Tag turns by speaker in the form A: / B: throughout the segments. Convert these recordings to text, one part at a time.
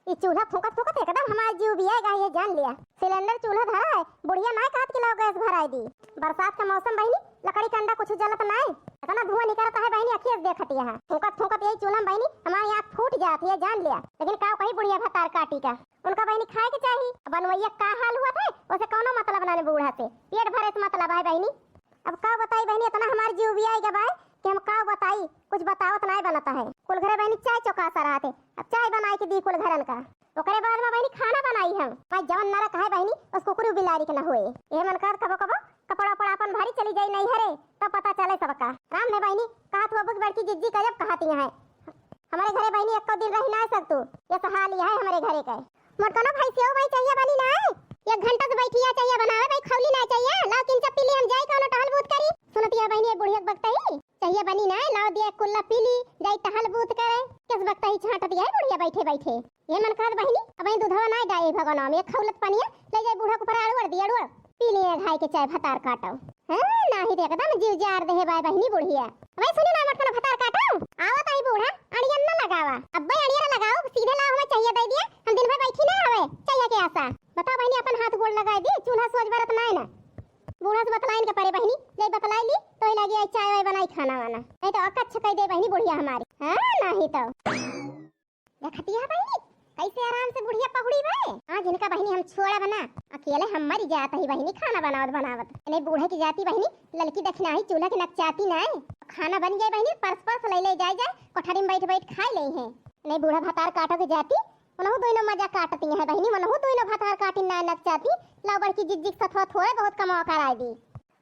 A: ये चूल्हा फूकत फूकत एकदम हमारा जीव भी आएगा, ये जान लिया। सिलेंडर चूल्हा धरा है, बुढ़िया ना काट के लो गैस भराई दी। बरसात का मौसम बहनी, लकड़ी का अंडा कुछ जलत ना है, इतना धुआं निकलता है बहनी, अखिए से देखती है। फूकत फूकत यही चूल्हा बहनी हमारी आँख फूट जाती है, जान लिया। लेकिन का कहीं बुढ़िया भतार काटी का, उनका बहनी खाए के चाहिए। बनवैया का हाल हुआ था उसे कौनो मतलब ना बूढ़ा से, पेट भरे से मतलब है बहनी। अब का बताई बहनी, इतना हमारे जीव भी आएगा भाई कि हम का बताई, कुछ बतावत नहीं बनता है। कुल घरे बहनी चाय चौकासा रहा थे, अब चाय बनाई के दी कुल घरन का। ओकरे बाद में बहनी खाना बनाई हम, भाई जवन नरक है बहनी उसको कुरु बिलारी के न होए। ये मन कर कबो कबो कपड़ा पड़ा अपन भारी चली जाई नहीं हरे, तब पता चले सबका। राम ने बहनी कहा तू अब बड़की जिज्जी का जब कहती है हमारे घरे बहनी एक दिन रही ना सकतू, ये सहाल है हमारे घरे का। मोटकनो भाई सेव भाई चाहिए बनी ना, एक घंटा से बैठी है चाहिए बनावे भाई, खौली ना चाहिए। लाओ तीन चप्पी ले हम जाई कोनो टहल बूत करी। सुनती है बहनी एक बुढ़िया बकतई चाहिए बनी ना, लाओ दिया कुल्ला पीली जाई टहल बूत करे। किस बकतई छांट दिया है बुढ़िया बैठे बैठे। ये मन कर बहनी अब इन दूधवा ना डाई भगवान में खौलत पानी ले जाई बूढ़ा को पर आड़ू दिया अड़ू पी लिए घाई के चाय भतार काटो। हां नाही दे एकदम जीव जार दे बाय बहनी बुढ़िया। भाई सुनी ना मटकन भतार काटो आवत आई बूढ़ा अड़ियन न लगावा, अब्बे अड़िया लगाओ सीधे लाओ हमें चाहिए दे दिया, हम दिन भर बैठी ना हवे चाहिए के आशा। बताओ बहनी अपन हाथ गोड़ लगाई दी, चूल्हा सोच बरत ना है ना। बूढ़ा से बतलाइन के परे बहनी जय बतलाई ली तो ही लगी चाय वाय बनाई खाना वाना, नहीं तो अकच्छ कह दे बहनी बुढ़िया हमारी। हां नहीं तो देखती है बहनी कैसे आराम से बुढ़िया पहुड़ी भाई। आज इनका बहनी हम छोड़ा बना, अकेले हम मर जाता ही बहनी खाना बनावत बनावत। नहीं बूढ़े की जाती बहनी लड़की दखना ही चूल्हा के नकचाती ना है, खाना बन जाए बहनी परस परस ले जाए कोठरी में बैठ बैठ खा ले हैं। नहीं बूढ़ा भतार काटो के जाती उनहु दोनों मजा काटती है बहनी, मनहु दोनों भतार काटी ना नकचाती। लाओ बड़की जिज्जिक सथवा थोड़े बहुत कमाओ कराई दी।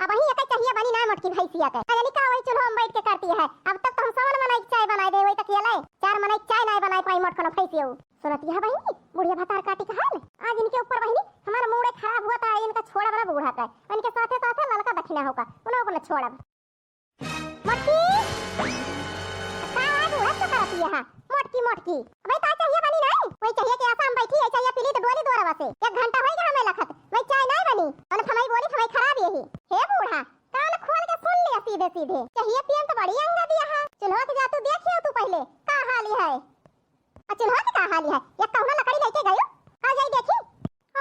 A: अब वही एक चाहिए बनी ना मोटकी भैंसिया के यानी का वही चूल्हा में बैठ के करती है। अब तक तो हम सावन बनाई चाय बनाई दे वही तक ये ले चार मनाई चाय नहीं बनाई पाई मोटकन भैंसिया। सुनती है बहनी बुढ़िया भतार काटी का हाल आज इनके ऊपर बहनी हमारा मूड खराब हुआ था, इनका छोड़ा बड़ा बूढ़ा का इनके साथे साथे लड़का दक्षिणा होगा उन्हों को न छोड़ा मोटकी का आज हुआ तो करती है मोटकी मोटकी। भाई का चाहिए बनी नहीं वही चाहिए कि आसाम बैठी है चाहिए पीली तो डोली दोरा बसे 1 घंटा होई हमें लखत वही चाय नहीं बनी और थमाई बोली थमाई खराब यही। हे बूढ़ा कान खोल के सुन लिया सीधे सीधे चाहिए पियन तो बड़ी अंगा दिया है। चलो के जा तू देखियो तू पहले का हाल है, चूल्हा के का हाल है। ये कौना लकड़ी लेके गयो आ जाई देखी।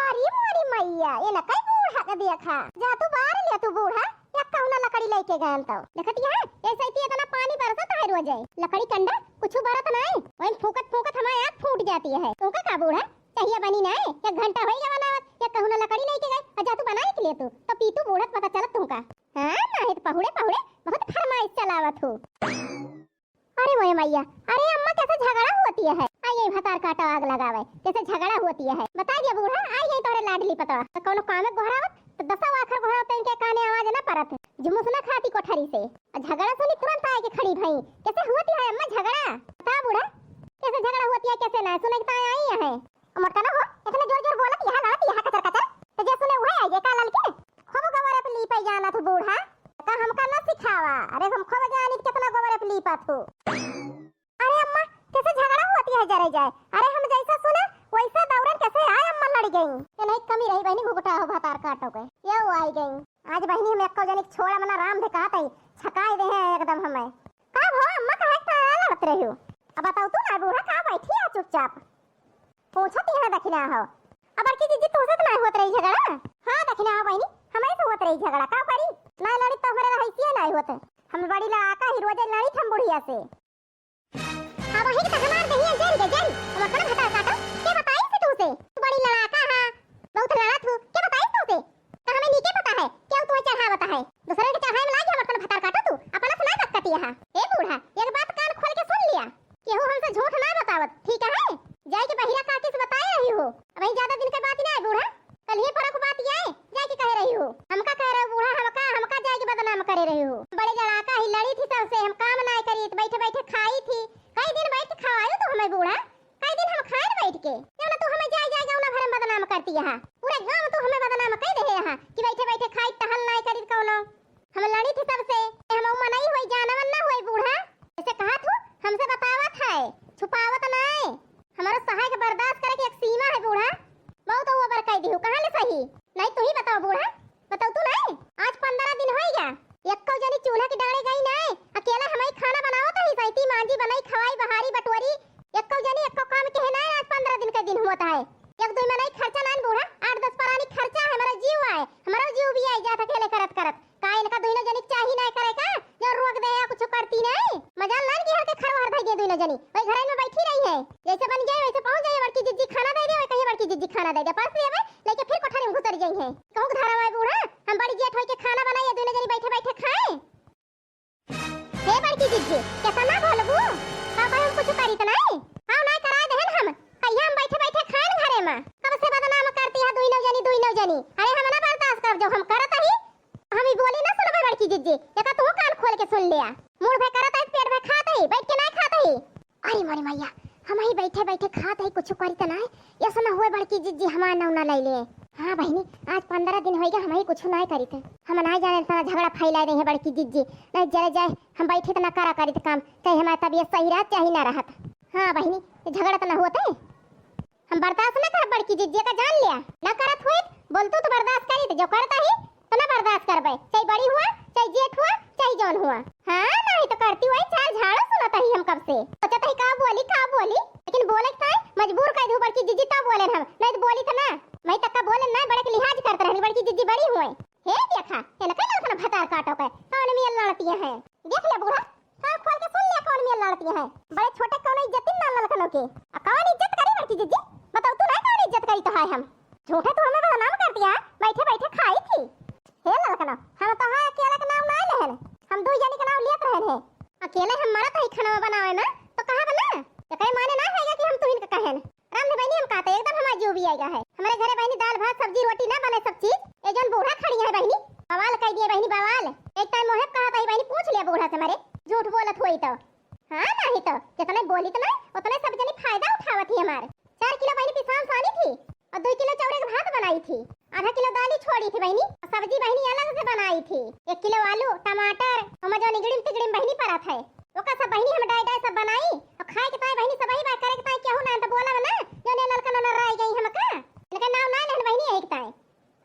A: अरे मोरी मैया ये लकड़ी बूढ़ा का देखा जा तू बाहर ले तू बूढ़ा ये कौना लकड़ी लेके गयल तो देखत है ऐसे ही इतना पानी बरसत है रोज लकड़ी कंडा कुछ बरत नहीं वही फूकत फूकत हमारी आँख फूट जाती है। तो का बूढ़ा चाहिए बनी ना 1 घंटा हो गया बनावत ये कौना लकड़ी लेके गए जा तू बनाई के लिए तू तो पीतू बूढ़ा पता चलत तुमका। हां नहीं तो पहुड़े पहुड़े बहुत फरमाइश चलावत हो। अरे मोए मैया अरे अम्मा कैसे झगड़ा होती है आई भतार काटा आग लगावे कैसे झगड़ा होती है बता दिया बूढ़ा आई गई तोरे लाडली पता तो कोनो काम में घोरावत तो 10 आखर घोरावत इनके काने आवाज ना परत जुमुस ना खाती कोठरी से झगड़ा सुनी तुरंत आए के खड़ी भाई कैसे होती है अम्मा झगड़ा बता बूढ़ा कैसे झगड़ा होती है कैसे ना सुने के आई है मोटका ना हो इतने जोर जोर बोलत यहां लड़त यहां कचर कचर तो जे सुने वही आई का ललके खूब गोबर पे लीपई जाना था बूढ़ा का हमका ना सिखावा। अरे हम खूब जानी कितना गोबर पे लीपत हो। अरे अम्मा कैसे झगड़ा होती है जरे जाए अरे हम जैसा सुना वैसा दौड़न कैसे आए अम्मा लड़ गई ये नहीं कमी रही बहनी घुघटा हो भतार काटो के ये वो आई गई आज बहनी हम एक जनिक छोड़ा मना राम दे कहत है छकाई दे है एकदम हमें का हो अम्मा काहे का लड़त रही हो। अब बताओ तू ना बूढ़ा का बैठी है चुपचाप पूछती है दखिना हो अब की जीजी तुमसे तो नहीं होत रही झगड़ा। हां दखिना हो बहनी हमें से होत रही झगड़ा का करी ना लड़ी तो हमारे रहसिया नहीं होते हम बड़ी लड़ाका ही रोज लड़ी थम बुढ़िया से। अब वही तो हमार दहिया जल के जल हम कौन भतार काटो के बताई से तुमसे तू बड़ी लड़ाका हां बहुत लड़ा तू के बताई तुमसे का हमें नीचे पता है क्या तुम्हें चढ़ावता है दूसरे के चढ़ाए में लागे हम कौन भतार काटो तू अपना सुना सकती है। ए बूढ़ा एक बात कान खोल के सुन लिया केहू हमसे झूठ ना बतावत ठीक है जाए के बहिरा काकी से बताए रही हो अब ज्यादा दिन के बात ही ना है बूढ़ा कल ही परख बात ये है जाए के कह रही हो हमका कह रहे हो बूढ़ा हमका जाए के बदनाम करे रही हो बड़े लड़ाका ही लड़ी थी सबसे हम काम ना करी बैठे बैठे खाई थी कई दिन बैठ के खवायो तो हमें बूढ़ा कई दिन हम खाए बैठ के क्यों ना तू हमें जाए जाए गाँव भर बदनाम करती है पूरे गाँव तू हमें बदनाम कर दे यहाँ कि बैठे बैठे खाई टहल ना करी कौनो हम लड़ी थी सबसे हम उम्र नहीं हुई जानवर ना हुई बूढ़ा ऐसे कहा तू हमसे बतावत है छुपावत नहीं हमारा सहाय के बर्दाश्त करे की एक सीमा है बूढ़ा बहुत हुआ पर कह दी हूं कहां ले सही नहीं तू ही बताओ बूढ़ा बताओ तू नहीं आज 15 दिन हो गया एक जनी चूल्हा की डाले गई नहीं अकेला हमें खाना बनाओ तो ही सैती मांजी बनाई खवाई बहारी बटोरी एक जनी एक काम के है ना आज 15 दिन के दिन घुमोता है। एक दो में नहीं खर्चा ना बूढ़ा 8-10 परानी खर्चा है, हमारा जीव है, हमारा जीव भी आई जात अकेले करत करत का इनका दोनों जनी चाही ना करे का जो रोक दे या कुछ करती नहीं मजा लान की हर के खरवार भाई दे दोनों जनी भाई घर में बैठी रही है, जैसे बन जाए वैसे पहुंच जाए, बड़की जिज्जी खाना दे दे, कहीं बड़की जिज्जी खाना दे दे, पास लेवे लेके फिर कोठरी में घुस रही है। कहूं धारा है बूढ़ा हम बड़ी जेठ होई के खाना बनाइए दोनों जनी बैठे बैठे खाए। हे बड़की जिज्जी कैसा ना बोलबू का भाई हम कुछ करी त नहीं हां ना करा देहन हम कहिया हम बैठे बैठे खान घरे में कब से बदनाम करती है दोनों जनी अरे हम ना बर्दाश्त कर जो हम करत ही हम ही बोली ना सुनबे बड़की जिज्जी एका तू कान खोल के सुन लिया मुंह भे करत है पेट भे खात है बैठ के ना खात है। अरे मोरी मैया हम ही बैठे बैठे खात है कुछ करी त नहीं ऐसा ना होए बड़की जिज्जी हमार नाम ना ले ले। हां बहनी आज 15 दिन हो गए हम ही कुछ नहीं करी थे, हम ना जाने सारा झगड़ा फैला दे है बड़की जिज्जी नहीं जरे जाए हम बैठे त ना करा करी थे काम चाहे हमारा तबीयत सही रहत चाहे ना रहत। हां बहनी झगड़ा त ना होता है हम बर्दाश्त ना कर बड़की जिज्जी का जान लिया ना करत होई बोलतो तो बर्दाश्त करी तो जो करता है तो ना बर्दाश्त करबे चाहे बड़ी हुआ चाहे जेठ हुआ चाहे जौन हुआ। हां नहीं तो करती हुई चार झाड़ू सुनाता ही हम कब से सोचता ही का बोली लेकिन बोले था मजबूर कर दू बड़की जिज्जी तब बोले हम नहीं तो बोली था ना मैं तक का बोले ना बड़े के लिहाज करते रहनी बड़की जिज्जी बड़ी हुए हे देखा ये ना कल भतार काटो के कौन में लड़ती है देख ले बूढ़ा सब खोल के सुन ले कौन में लड़ती है बड़े छोटे कौन इज्जत ना ललकनो के कौन इज्जत करी बड़की जिज्जी बताओ तू ना कौन इज्जत करी तो है हम झूठे तो हमें बदनाम करती है बैठे बैठे खाई थी हे ललकनो हम तो है अकेले का नाम ना लेहन हम दो जने का नाम लेत रहन है अकेले हम मरत है खाना बनावे ना तो कहा बना तो कहीं माने ना है कि हम तो इनका कहन राम बहनी हम कहते एकदम हमारा जो भी आएगा है हमारे घरे बहनी दाल भात सब्जी रोटी ना बने सब चीज ए जन बूढ़ा खड़ी है बहनी बवाल कह दिए बहनी बवाल एक टाइम मोहे कहा था बहनी पूछ लिया बूढ़ा से मारे झूठ बोलत होई तो हां नहीं तो जितने बोली तो ना उतने सब जनी फायदा उठावत ही हमारे 4 किलो बहनी पिसान सानी थी और 2 किलो चौरे का भात बनाई थी आधा किलो दाल ही छोड़ी थी बहनी और सब्जी बहनी अलग से बनाई थी 1 किलो आलू टमाटर हम जो निगड़िम तिगड़िम बहनी पड़ा था वो का सब बहनी हम डाई सब बनाई और खाए के ताई बहनी सब ही बात करे के ताई केहू ना तो बोला ना जो ने ललका न रह गई हम का लेकिन नाम ना लेन बहनी एक ताई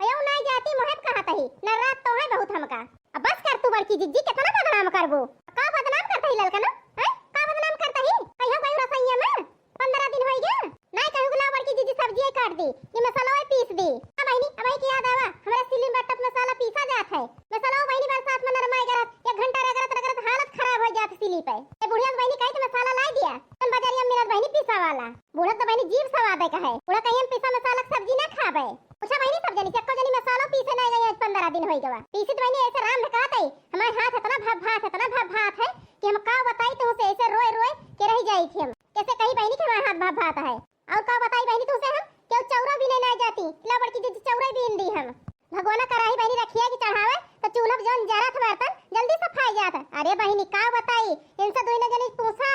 A: अयो ना जाती मोहब कहा तही न रात तो है बहुत हमका अब बस कर तू बड़की जिज्जी कितना बदनाम करबो का बदनाम करता ही ललका ना हैं का बदनाम करता ही कहियो गई रसैया में 15 दिन हो गया नहीं कहू गुला बड़की जिज्जी सब्जी काट दी ये मसाला पीस दी अब बहनी अब की याद आवा हमरा सिली में टप मसाला पीसा जात है मसाला बहनी बरसात में नरमाई करत 1 घंटा रगड़त हालत खराब हो जात सिली पे ए बुढ़िया बहनी कही तो मसाला ला दिया तन बाजारिया मिलत बहनी पीसा वाला बूढ़ा तो बहनी जीभ सवाद है कहे बूढ़ा कहीं पीसा मसाला सब्जी ना खाबे अच्छा बहनी सब जनी चक्को जनी मसाला पीसे नहीं गई 15 दिन हो गवा पीसी तो बहनी ऐसे राम कहत है हमारे हाथ इतना भात है कि हम का बताई तो उसे ऐसे रोए रोए के रह जाई थी हम कैसे कही बहनी के हमारे हाथ भात है और का बताई बहनी तो उसे हम क्यों चौरा भी नहीं जाती ला बड़की जिज्जी चौरा भी दी हम भगवाना कराही बहनी रखिया की चढ़ावे तो चूल्हा जौन जरत बर्तन जल्दी सफाई जात अरे बहनी का बताई इनसे दोनों जनी पूछा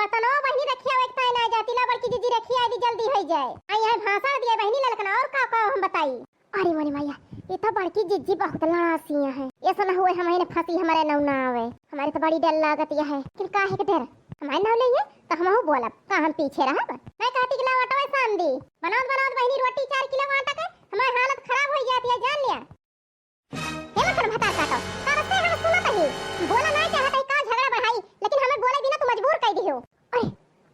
A: बर्तनो बहनी रखिया एक ताई ना जाती ला बड़की जिज्जी रखिया दी जल्दी हो जाए आई यहां भाषण दिए बहनी ललकना और का हम बताई। अरे मोनी मैया ये तो बड़की जिज्जी बहुत लड़ासियां है ऐसा ना हुए हमारे फंसी हमारे नाव ना आवे हमारे तो बड़ी डर लागत है लेकिन काहे के डर हमारे नाव नहीं है तो हम बोलब का हम पीछे रहब मैं कहती कि ला आटा सान दी बनावत बहनी रोटी 4 किलो आटा के हमारी हालत खराब हो जाती है जान लिया हे मत बता काटो तारा से हम सुनत ही बोला ना चाहत है का झगड़ा बढ़ाई लेकिन हमें बोले बिना तो मजबूर कर दियो। अरे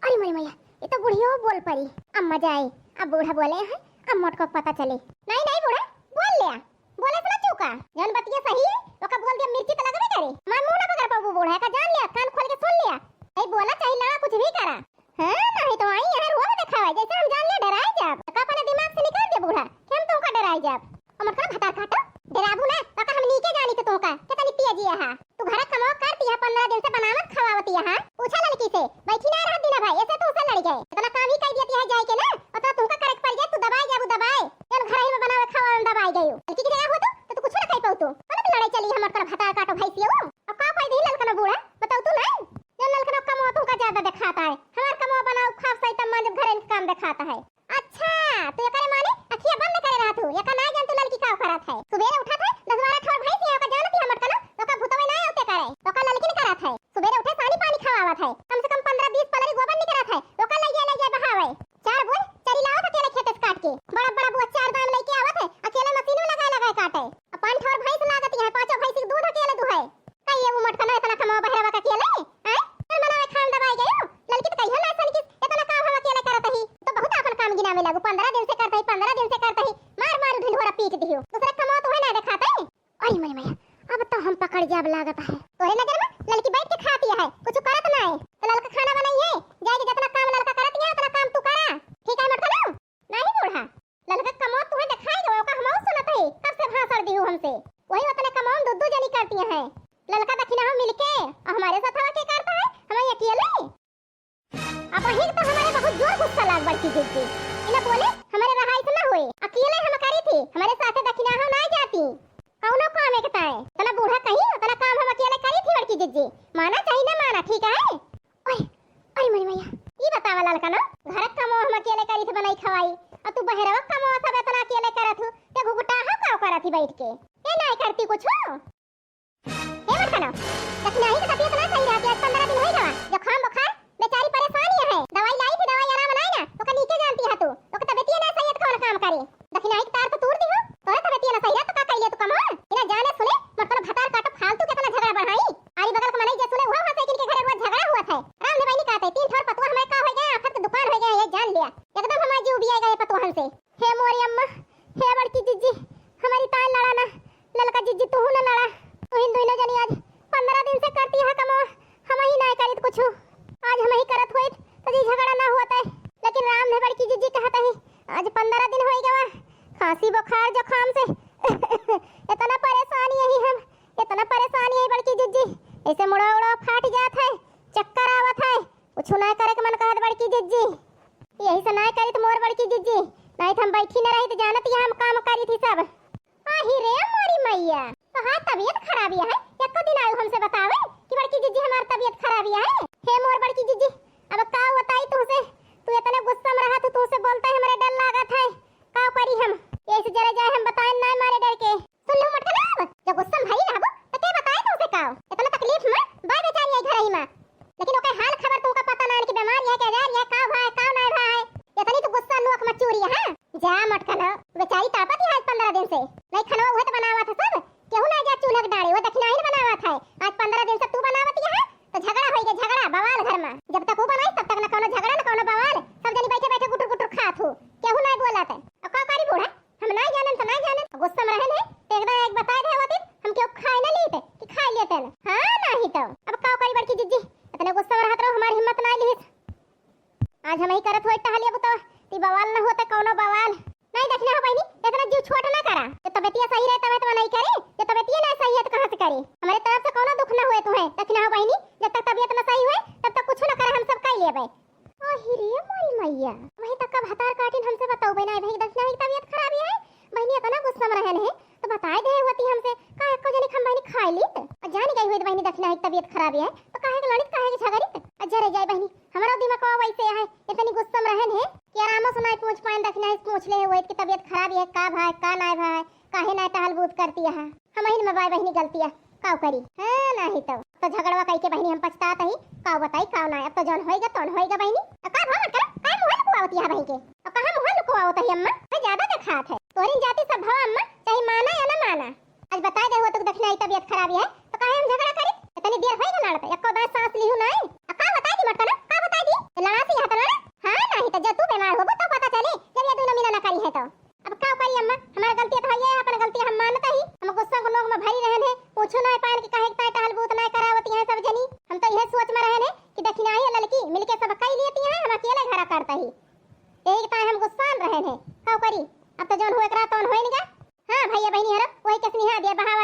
A: अरे मोरी मैया ये तो बुढ़ियो बोल पड़ी अब मजा आई अब बूढ़ा बोले हैं अब मोट को पता चले नहीं नहीं बूढ़ा बोल लिया बोले से ना चूका जान बतिया सही है तो का बोल दिया मिर्ची तो लगबे करे मैं मुंह ना पकड़ पाबू बूढ़ा का जान लिया कान खोल के सुन लिया ए बोला चाहे लड़ा कुछ भी करा हां नहीं तो आई यहां रोब दिखावा जैसे हम जान ले डराई जाब तो का अपने दिमाग से निकाल दे बूढ़ा कि हम तुमका डराई जाब हमर का भता काटो डराबू ना तो का हम नीचे जानी के तुमका कितनी पिया जी हां तू घर कमाओ करती है 15 दिन से बनावत खवावती है हां पूछा लड़की से बैठी ना रह दिना भाई ऐसे तो उसे लड़ गए इतना काम ही कर दिया है जाए के ना और तो तुमका करक पड़ जाए तू दबाई जाबू दबाई जब घर ही में बनावे खावा में दबाई गयो लड़की की जगह हो तो तू कुछ ना कह पाऊ तू अरे लड़ाई चली हमर का भता काटो भाई पियो अब का कोई नहीं ललकना बूढ़ा बताओ तू नहीं जब ललकना कमो तुमका ज्यादा दिखाता है हमार कमो बनाओ खाव सही तब जब घर का काम दिखाता है। अच्छा तू ये करे माने अखियां बंद करे रहा तू ये का ना जान तू लड़की का करत है सुबह उठा था 10-12 ठोर भाई से का जानती हमर का ना तो का भूतवे ना होते करे तो का लड़की ने करत है सुबह उठे पानी खवावत है कम से कम 15-20 पलरी गोबर नहीं करत है तो का लगे बहावे 4 बोल चरी लाओ अकेले खेत से काट के बड़ा बुआ 4 दाम लेके आवत है अकेले मशीन में लगा काटे अब 5 ठोर भाई से लागत है 5 भाई से दूध अकेले दुहाए कई ये उमट का ना इतना कमाओ बहरवा का अकेले हैं बनावे खान दबाई गयो लड़की तो कहियो ना सन की इतना काम हम अकेले करत ही तो बहुत अपन काम गिना कहे लागू 15 दिन से करता ही 15 दिन से करता ही मार मार ढिढोरा पीट दियो दूसरा कमाओ तो है ना दिखाता है। अरे मई मैया अब तो हम पकड़ जाब लागत है। तोरे नजर में लड़की बैठ के खाती है कुछ करत ना है तो लड़का खाना बनाई है जाएगी जितना काम लड़का करत है उतना काम तू करा ठीक है मत करो नहीं बूढ़ा लड़का कमाओ तू है दिखाई दो का हम सुनत है कब से भाषण दियो हमसे वही उतना कमाओ दो जनी करती है लड़का दखिना हम मिलके और हमारे साथ हवा के करता है हम अकेले अब ही तो हमारे बहुत जोर गुस्सा लाग बढ़ती जिद्दी इन्हें बोले हमारे रहाई से ना हुए अकेले हम करी थी हमारे साथ दखिना हम ना जाती कौनो काम एक ताए तना बूढ़ा कहीं तना काम हम अकेले करी थी बड़की जिद्दी माना चाहिए ना माना ठीक है। ओए अरे मरी मैया ये बतावा लड़का ना घर कमो हम अकेले करी थी बनाई खवाई और तू बहरवा कमो सब इतना अकेले करत हूं ते घुघुटा हा का करत थी बैठ के ए नहीं करती कुछ हे मत करो दखना ही तबीयत ना सही रहती है 15 दिन होई गवा जुकाम बुखार बेचारी परेशानी है दवाई लाई थी दवाई आराम नहीं ना तो नीचे जानती है तू तो तबीयत ना सही है तो कौन काम करे दखना ही तार तो तूर दी हो तो तबीयत ना सही है तो का कइले तू कमा इना जाने सुने मत कर भतार काटो फालतू कितना झगड़ा बढ़ाई आरी बगल के मनई जे सुने हुआ हंसे किनके घरे रोज झगड़ा हुआ था राम ने भाई नहीं कहते 3 ठोर पतवा हमें का हो गया आफत की दुकान हो गया ये जान लिया एकदम हमारे जीव भी आ गए पतवाहन से। हे मोरी अम्मा हे बड़की जिज्जी हमारी ताई लड़ा ना ललका जिज्जी तू ना लड़ा तू इन दोनों जनी आज 15 दिन से करती है कमा हम ही नहीं करित कुछ आज हम ही करत होइत तो जी झगड़ा ना होता है लेकिन राम ने बड़की जिज्जी कहता है आज 15 दिन हो गया खांसी बुखार जुकाम से इतना परेशानी है हम इतना परेशानी है बड़की जिज्जी ऐसे मुड़ा उड़ा फाट जात है चक्कर आवत है कुछ ना करे के मन कहत बड़की जिज्जी यही से नहीं करी तो मोर बड़की जिज्जी नहीं तो हम बैठी न रही तो जानत ही हम काम करी थी सब। आही रे मोरी मैया तो हां तबीयत खराब है एको दिन आयो हमसे बतावे कि बड़की जिज्जी हमार तबीयत खराब है। हे मोर बड़की जिज्जी अब का बताई तुमसे तू इतना गुस्सा में रहा तो तुमसे बोलता है हमारे डर लागत है का करी हम ऐसे जरा जाए हम बताएं ना मारे डर के सुन लो मत ना जब गुस्सा में भरी रहबो तो के बताए तुमसे का इतना तकलीफ में बाय बेचारी आई घर ही में लेकिन ओके हाल खबर तुमका पता ना कि बीमार है क्या जा का भाई का नहीं भाई इतनी तो गुस्सा लोक मत चोरी है जा मत कना बेचारी तापत है आज 15 दिन से नहीं खाना हुआ तो बनावा था सब केहू ना जा चूल्हा के डाड़ी वो दखना ही बनावा था आज 15 दिन से तू बनावत है तो झगड़ा होई गया झगड़ा बवाल घर में जब तक वो बनाई तब तक ना कोनो झगड़ा ना कोनो बवाल सब जनी बैठे बैठे गुटर गुटर खात हो केहू ना बोलत है अब का करी बूढ़ा हम नहीं जानन तो नहीं जानन गुस्सा में रहन है एकदम एक बताए दे होती हम क्यों खाए ना लेते कि खा लेते ना हां नहीं तो अब का करी बड़की जिज्जी इतने गुस्सा में रहत रहो हमारी हिम्मत ना ली आज हम ही करत होई टहलिए बताओ ती बवाल ना होता कोनो बवाल नहीं देखना हो बहनी इतना जीव छोट ना करा तो तबीयत सही रहे तब तो नहीं करे जो तबीयत ना सही है तो कहां से करे हमारे तरफ से कोनो दुख ना हुए तुम्हें देखना हो बहनी जब तक तबीयत ना सही हुए तब तक कुछ ना करे हम सब कर लेबे। ओही रे मोरी मैया वही तक का भतार काटिन हमसे बताओ बे नहीं भाई देखना है तबीयत खराब है बहनी इतना गुस्सा में रहन है तो बताए दे होती हमसे का एको जनी खम बहनी खाई ली और जान गई हुई बहनी देखना है तबीयत खराब है तो काहे के लड़ित काहे के झगड़ी अजरे जाए बहनी हमारा दिमाग को वैसे है इतनी गुस्सा में रहन है कि आराम से सुनाई पूछ पाए देखना है पूछ ले हुए कि तबीयत खराब है का भाई का नहीं भाई काहे ना टहलबूत करती है हम ही में भाई बहनी गलती है का करी है नहीं तो झगड़वा कई के बहनी हम पछतात ही का बताई का ना अब तो जौन होएगा तौन होएगा बहनी का भाव कर का मुंह लुकावती है बहनी के अब कहां मुंह लुकावत है अम्मा मैं ज्यादा दिखात है तोरी जाति सब भाव अम्मा चाहे माना या ना माना आज बता दे हो तो देखना है तबीयत खराब है तो काहे हम झगड़ा करी इतनी देर होएगा लड़ते एको बार सांस लिहु नहीं का बता दी मत ना का बता दी लड़ा से यहां तो हां नहीं तो जब तू बीमार होबो तो पता चले जब ये दोनों मिला ना करी है तो अब का करी अम्मा हमारा गलती तो है अपन गलती हम मानता ही हम गुस्सा को लोग में भरी रहन है पूछो ना पान के काहे ताई टहलबूत नहीं करावती है सब जनी हम तो यह सोच में रहन है कि दखिना है लड़की मिलके सब कई लेती है हम अकेले घर करता ही एक ताई हम गुस्सा में रहन है का करी अब तो जौन होए करा तौन होएगा हां भैया बहनी हर वही कसनी है दे बहावा